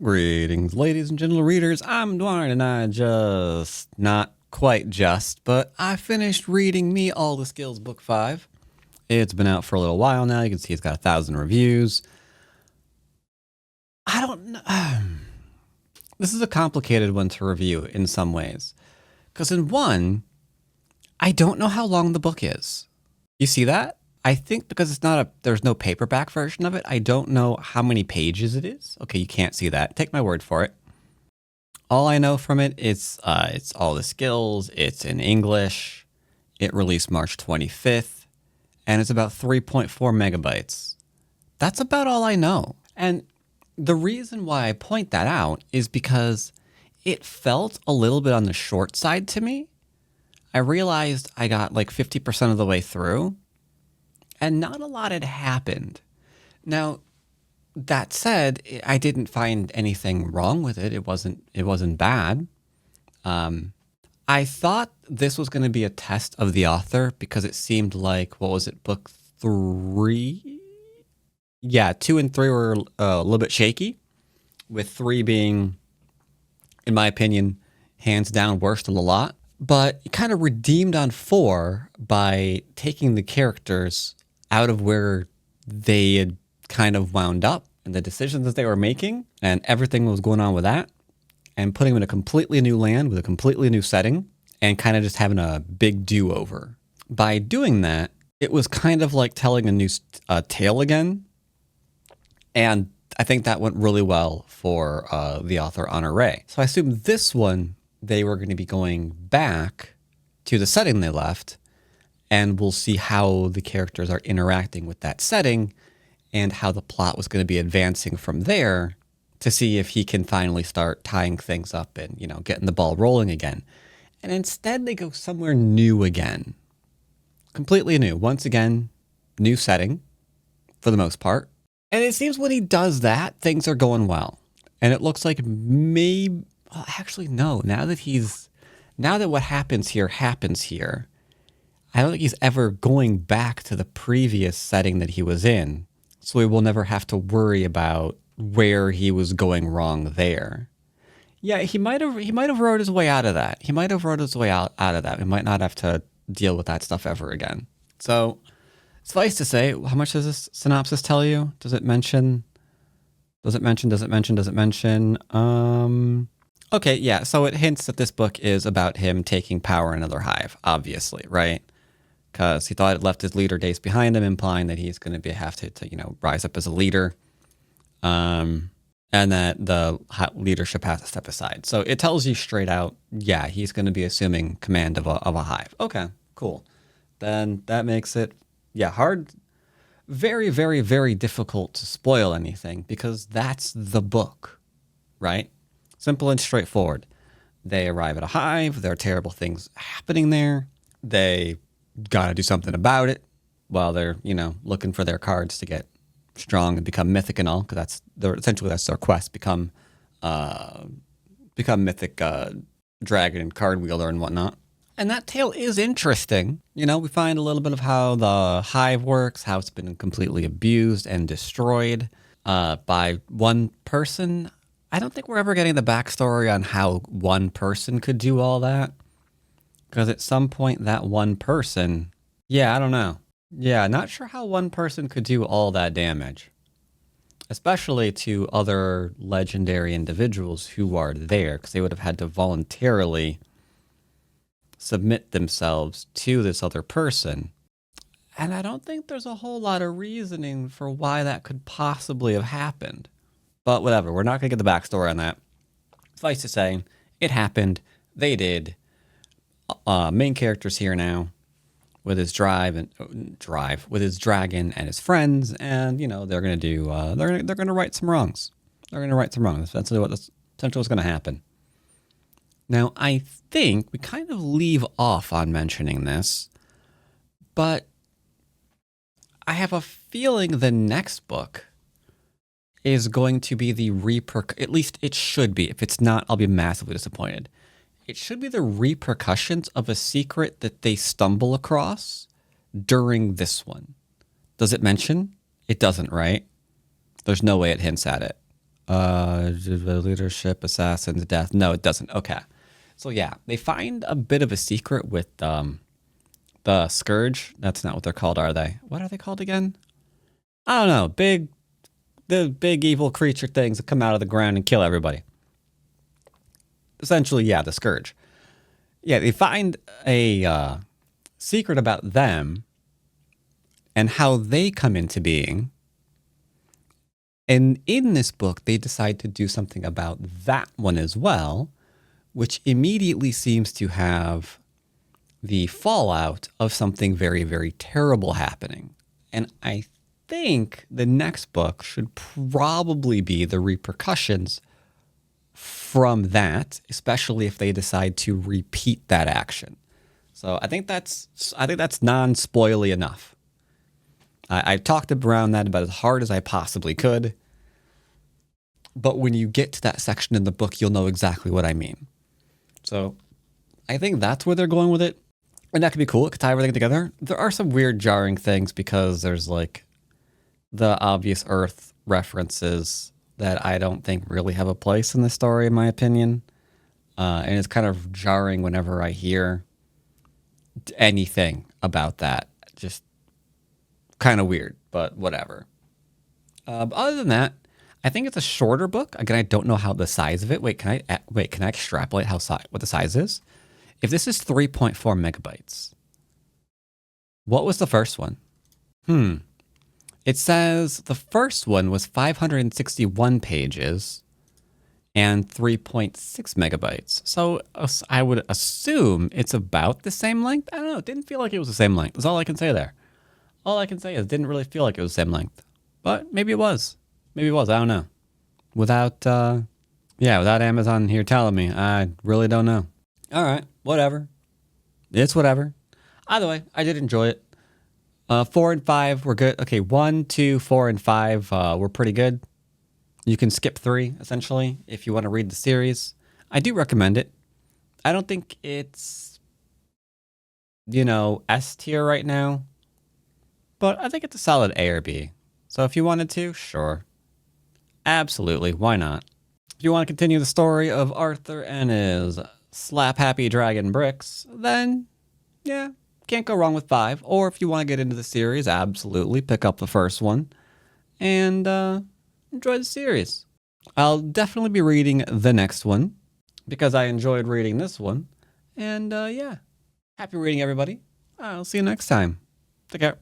Greetings, ladies and gentle readers. I'm Dwarn, and not quite just, but I finished reading Me All the Skills Book 5. It's been out for a little while now. You can see it's got 1,000 reviews. I don't know. This is a complicated one to review in some ways. Because in one, I don't know how long the book is. You see that? I think because there's no paperback version of it, I don't know how many pages it is. Okay, you can't see that. Take my word for it. All I know from it is it's all the skills. It's in English. It released March 25th, and it's about 3.4 megabytes. That's about all I know. And the reason why I point that out is because it felt a little bit on the short side to me. I realized I got like 50% of the way through, and not a lot had happened. Now, that said, I didn't find anything wrong with it. It wasn't bad. I thought this was going to be a test of the author because it seemed like, what was it, book 3? Yeah, 2 and 3 were a little bit shaky, with 3 being, in my opinion, hands down worst of the lot. But it kind of redeemed on 4 by taking the characters out of where they had kind of wound up and the decisions that they were making and everything that was going on with that, and putting them in a completely new land with a completely new setting and kind of just having a big do-over. By doing that, it was kind of like telling a new tale again. And I think that went really well for the author, Honor Ray. So I assume this one, they were going to be going back to the setting they left, and we'll see how the characters are interacting with that setting and how the plot was going to be advancing from there to see if he can finally start tying things up and, getting the ball rolling again. And instead they go somewhere new again. Completely new. Once again, new setting for the most part. And it seems when he does that, things are going well. And it looks like maybe, well, actually no, now that what happens here, I don't think he's ever going back to the previous setting that he was in. So we will never have to worry about where he was going wrong there. Yeah, he might have wrote his way out of that. He might have wrote his way out of that. We might not have to deal with that stuff ever again. So suffice to say, how much does this synopsis tell you? Does it mention? Okay, yeah, so it hints that this book is about him taking power in another hive, obviously, right? Because he thought it left his leader days behind him, implying that he's going to have to rise up as a leader, and that the leadership has to step aside. So it tells you straight out, yeah, he's going to be assuming command of a hive. Okay, cool. Then that makes it, hard, very, very, very difficult to spoil anything because that's the book, right? Simple and straightforward. They arrive at a hive. There are terrible things happening there. They got to do something about it while they're, looking for their cards to get strong and become mythic and all, because that's their quest, become mythic dragon and card wielder and whatnot. And that tale is interesting. We find a little bit of how the hive works, how it's been completely abused and destroyed by one person. I don't think we're ever getting the backstory on how one person could do all that. Because at some point, that one person, I don't know. Yeah, not sure how one person could do all that damage. Especially to other legendary individuals who are there, because they would have had to voluntarily submit themselves to this other person. And I don't think there's a whole lot of reasoning for why that could possibly have happened. But whatever, we're not going to get the backstory on that. Suffice to say, it happened. They did. Main character's here now with his with his dragon and his friends, and they're going to do. They're going to right some wrongs. They're going to right some wrongs. That's essentially what's going to happen. Now, I think we kind of leave off on mentioning this, but I have a feeling the next book is going to be at least it should be. If it's not, I'll be massively disappointed. It should be the repercussions of a secret that they stumble across during this one. Does it mention? It doesn't, right? There's no way it hints at it. Leadership, assassins, death. No, it doesn't. Okay. So yeah, they find a bit of a secret with the Scourge. That's not what they're called, are they? What are they called again? I don't know. The big evil creature things that come out of the ground and kill everybody. Essentially, yeah, the Scourge. Yeah, they find a secret about them and how they come into being. And in this book, they decide to do something about that one as well, which immediately seems to have the fallout of something very, very terrible happening. And I think the next book should probably be the repercussions from that, especially if they decide to repeat that action. So I think that's non-spoily enough. I talked around that about as hard as I possibly could. But when you get to that section in the book, you'll know exactly what I mean. So I think that's where they're going with it. And that could be cool. It could tie everything together. There are some weird jarring things because there's like the obvious Earth references that I don't think really have a place in the story, in my opinion. And it's kind of jarring whenever I hear anything about that. Just kind of weird, but whatever. Other than that, I think it's a shorter book. Again, I don't know how the size of it. Can I extrapolate what the size is? If this is 3.4 megabytes, what was the first one? It says the first one was 561 pages and 3.6 megabytes. So I would assume it's about the same length. I don't know. It didn't feel like it was the same length. That's all I can say there. All I can say is it didn't really feel like it was the same length. But maybe it was. Maybe it was. I don't know. Without Amazon here telling me, I really don't know. All right. Whatever. It's whatever. Either way, I did enjoy it. 4 and 5 were good. Okay, 1, 2, 4, and 5 were pretty good. You can skip 3, essentially, if you want to read the series. I do recommend it. I don't think it's, S tier right now. But I think it's a solid A or B. So if you wanted to, sure. Absolutely, why not? If you want to continue the story of Arthur and his slap-happy dragon bricks, then, yeah, can't go wrong with 5. Or if you want to get into the series, absolutely, pick up the first one and enjoy the series. I'll definitely be reading the next one because I enjoyed reading this one. And yeah, happy reading, everybody. I'll see you next time. Take care.